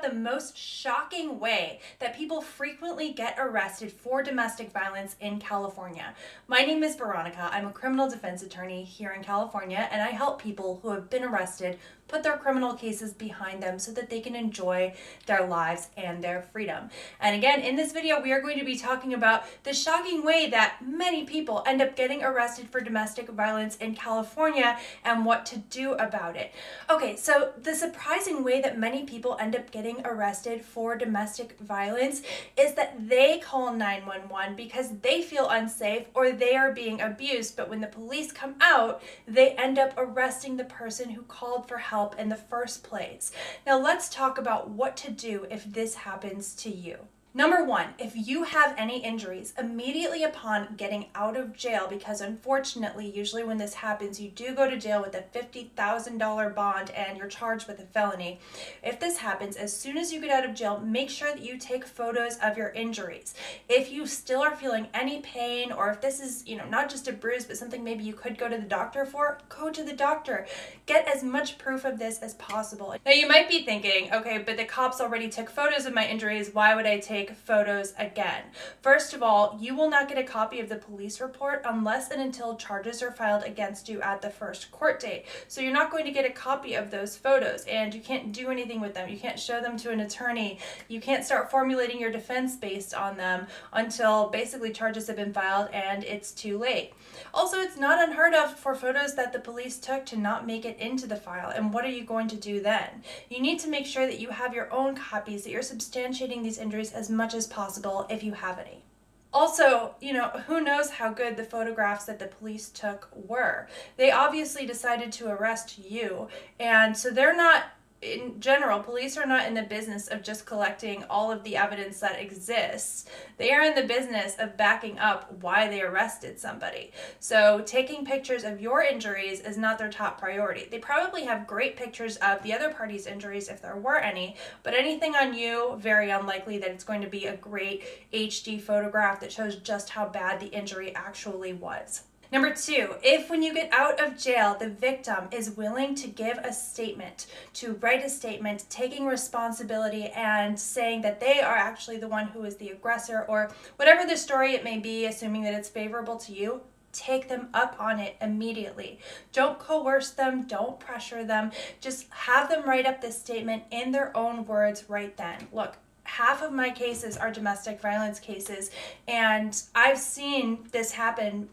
about the most shocking way that people frequently get arrested for domestic violence in California. My name is Veronica. I'm a criminal defense attorney here in California, and I help people who have been arrested put their criminal cases behind them so that they can enjoy their lives and their freedom. And again, in this video, we are going to be talking about the shocking way that many people end up getting arrested for domestic violence in California and what to do about it. Okay, so the surprising way that many people end up getting arrested for domestic violence is that they call 911 because they feel unsafe or they are being abused, but when the police come out, they end up arresting the person who called for help in the first place. Now let's talk about what to do if this happens to you. Number one, if you have any injuries immediately upon getting out of jail, because unfortunately, usually when this happens, you do go to jail with a $50,000 bond and you're charged with a felony. If this happens, as soon as you get out of jail, make sure that you take photos of your injuries. If you still are feeling any pain, or if this is, not just a bruise, but something maybe you could go to the doctor for, go to the doctor. Get as much proof of this as possible. Now you might be thinking, okay, but the cops already took photos of my injuries. Why would I take photos again? First of all, you will not get a copy of the police report unless and until charges are filed against you at the first court date. So you're not going to get a copy of those photos, and you can't do anything with them. You can't show them to an attorney. You can't start formulating your defense based on them until basically charges have been filed and it's too late. Also, it's not unheard of for photos that the police took to not make it into the file. And what are you going to do then? You need to make sure that you have your own copies, that you're substantiating these injuries as much as possible if you have any. Also, who knows how good the photographs that the police took were. They obviously decided to arrest you, and so they're not, in general, police are not in the business of just collecting all of the evidence that exists. They are in the business of backing up why they arrested somebody. So taking pictures of your injuries is not their top priority. They probably have great pictures of the other party's injuries if there were any, but anything on you, very unlikely that it's going to be a great HD photograph that shows just how bad the injury actually was. Number two, if when you get out of jail, the victim is willing to give a statement, to write a statement, taking responsibility and saying that they are actually the one who is the aggressor, or whatever the story it may be, assuming that it's favorable to you, take them up on it immediately. Don't coerce them, don't pressure them, just have them write up this statement in their own words right then. Look, half of my cases are domestic violence cases, and I've seen this happen.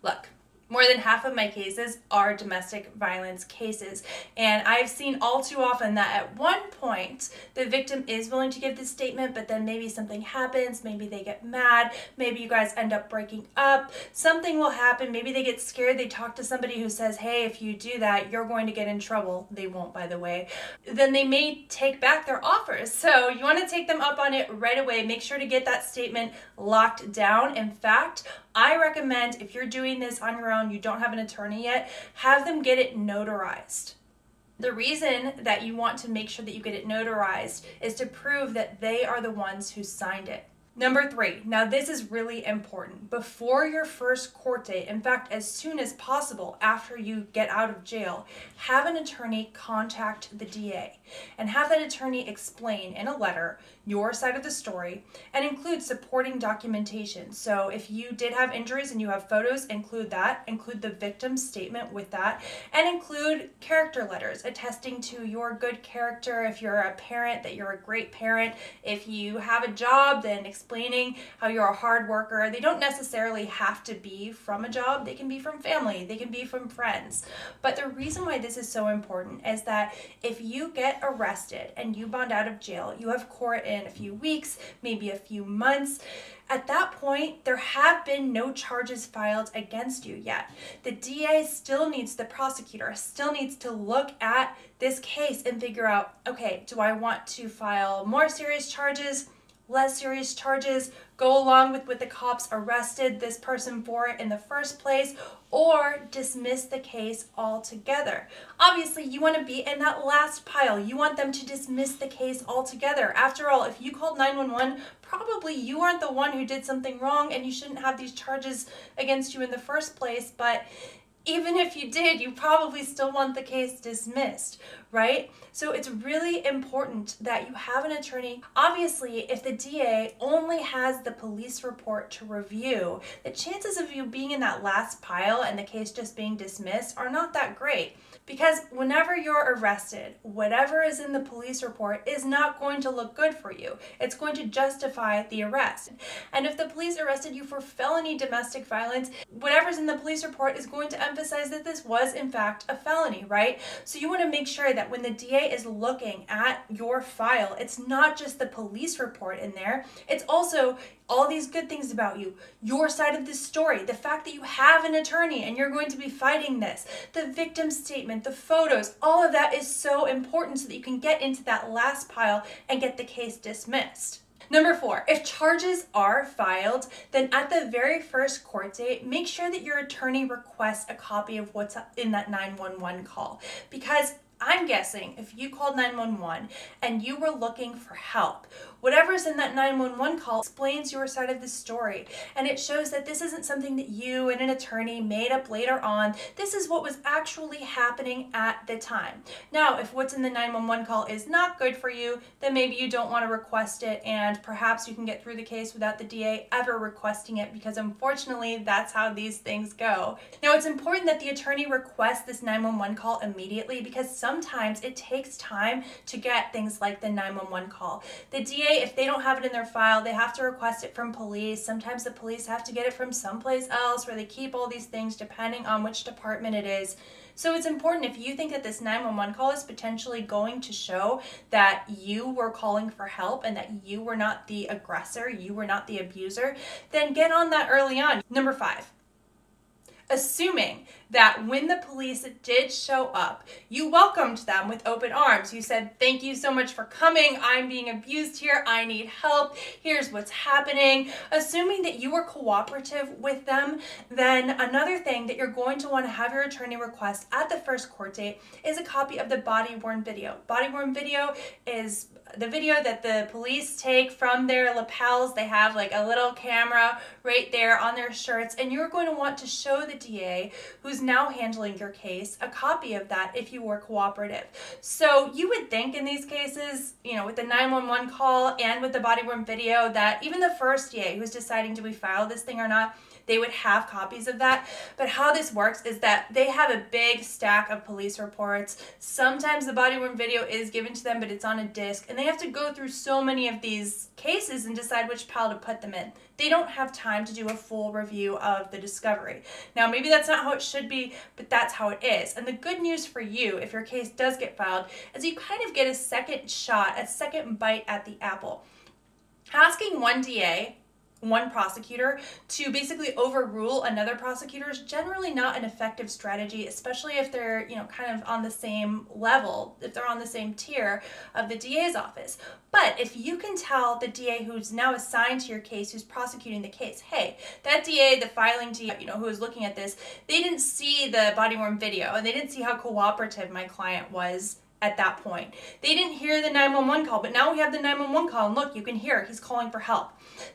Look, more than half of my cases are domestic violence cases, and I've seen all too often that at one point the victim is willing to give this statement, but then maybe something happens, maybe they get mad, maybe you guys end up breaking up, something will happen, maybe they get scared, they talk to somebody who says, hey, if you do that, you're going to get in trouble. They won't, by the way. Then they may take back their offers. So you want to take them up on it right away. Make sure to get that statement locked down. In fact, I recommend, if you're doing this on your own, you don't have an attorney yet, have them get it notarized. The reason that you want to make sure that you get it notarized is to prove that they are the ones who signed it. Number three, now this is really important. Before your first court date, in fact, as soon as possible after you get out of jail, have an attorney contact the DA and have that attorney explain in a letter your side of the story and include supporting documentation. So if you did have injuries and you have photos, include that, include the victim's statement with that, and include character letters attesting to your good character. If you're a parent, that you're a great parent. If you have a job, then explaining how you're a hard worker. They don't necessarily have to be from a job. They can be from family. They can be from friends. But the reason why this is so important is that if you get arrested and you bond out of jail, you have court in a few weeks, maybe a few months. At that point, there have been no charges filed against you yet. The DA still needs, the prosecutor still needs to look at this case and figure out, okay, do I want to file more serious charges, less serious charges, go along with what the cops arrested this person for in the first place, or dismiss the case altogether. Obviously, you want to be in that last pile. You want them to dismiss the case altogether. After all, if you called 911, probably you aren't the one who did something wrong and you shouldn't have these charges against you in the first place. But even if you did, you probably still want the case dismissed, right? So it's really important that you have an attorney. Obviously, if the DA only has the police report to review, the chances of you being in that last pile and the case just being dismissed are not that great. Because whenever you're arrested, whatever is in the police report is not going to look good for you. It's going to justify the arrest. And if the police arrested you for felony domestic violence, whatever's in the police report is going to emphasize that this was in fact a felony, right? So you want to make sure that when the DA is looking at your file, it's not just the police report in there, it's also all these good things about you, your side of the story, the fact that you have an attorney and you're going to be fighting this, the victim statement, the photos, all of that is so important so that you can get into that last pile and get the case dismissed. Number 4, if charges are filed, then at the very first court date, make sure that your attorney requests a copy of what's in that 911 call. Because I'm guessing if you called 911 and you were looking for help, whatever's in that 911 call explains your side of the story, and it shows that this isn't something that you and an attorney made up later on. This is what was actually happening at the time. Now, if what's in the 911 call is not good for you, then maybe you don't want to request it, and perhaps you can get through the case without the DA ever requesting it, because unfortunately, that's how these things go. Now, it's important that the attorney request this 911 call immediately, because sometimes it takes time to get things like the 911 call. The DA, if they don't have it in their file, they have to request it from police. Sometimes the police have to get it from someplace else where they keep all these things depending on which department it is. So it's important, if you think that this 911 call is potentially going to show that you were calling for help and that you were not the aggressor, you were not the abuser, then get on that early on. Number 5. Assuming that when the police did show up, you welcomed them with open arms. You said, thank you so much for coming. I'm being abused here. I need help. Here's what's happening. Assuming that you were cooperative with them, then another thing that you're going to want to have your attorney request at the first court date is a copy of the body-worn video. Body-worn video is the video that the police take from their lapels. They have like a little camera right there on their shirts, and you're going to want to show the DA, who's now handling your case, a copy of that if you were cooperative. So you would think in these cases, with the 911 call and with the body-worn video, that even the first DA who's deciding, do we file this thing or not, they would have copies of that. But how this works is that they have a big stack of police reports. Sometimes the body-worn video is given to them, but it's on a disc, and they have to go through so many of these cases and decide which pile to put them in. They don't have time to do a full review of the discovery. Now, maybe that's not how it should be, but that's how it is. And the good news for you, if your case does get filed, is you kind of get a second shot, a second bite at the apple. Asking one DA, one prosecutor, to basically overrule another prosecutor is generally not an effective strategy, especially if they're, kind of on the same level, if they're on the same tier of the DA's office. But if you can tell the DA who's now assigned to your case, who's prosecuting the case, hey, that DA, the filing DA, who was looking at this, they didn't see the body-worn video, and they didn't see how cooperative my client was at that point. They didn't hear the 911 call, but now we have the 911 call, and look, you can hear he's calling for help.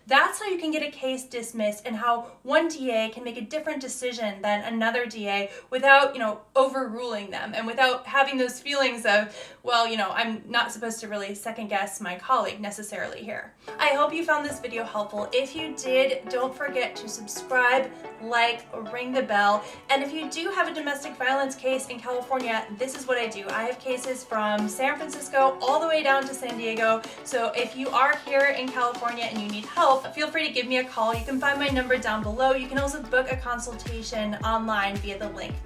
That's how you can get a case dismissed, and how one DA can make a different decision than another DA without, overruling them, and without having those feelings of, well, I'm not supposed to really second guess my colleague necessarily here. I hope you found this video helpful. If you did, don't forget to subscribe, like, ring the bell, and if you do have a domestic violence case in California, this is what I do. I have cases from San Francisco all the way down to San Diego. So if you are here in California and you need help, feel free to give me a call. You can find my number down below. You can also book a consultation online via the link.